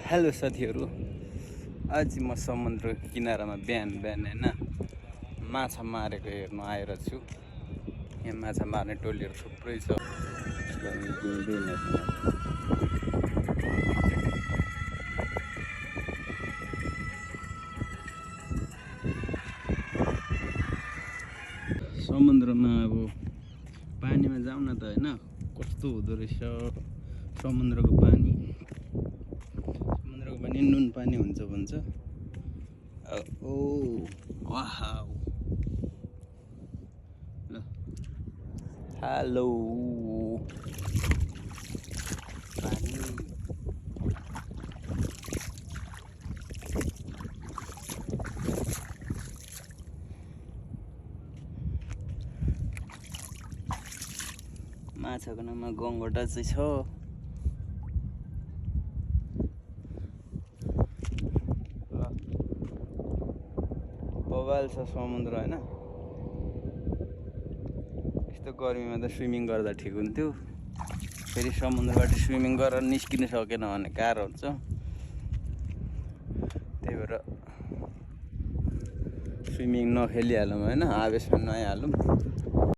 Hello साथीहरू, आज म समुद्र किनारामा बिहान होइन माछा मारेको हेर्नु आएर छु। यहाँ माछा मार्ने टोलीहरू थुप्रै छ। समुद्रमा अब पानीमा जाउँ न त होइन, कस्तो हुँदो रहेछ समुद्रको पानी। समुद्रको पानी नुन पानी हुन्छ भन्छ। ओ वाउ, हेलो पानी। माछाको नाममा गङ्गटा चाहिँ छ। बवाल छ समुद्र होइन। यस्तो गर्मीमा त स्विमिङ गर्दा ठिक हुन्थ्यो। फेरि समुद्रबाट स्विमिङ गरेर निस्किन सकेन भने गाह्रो हुन्छ। त्यही भएर स्विमिङ नखेलिहालौँ होइन, आवेशमा नआइहालौँ।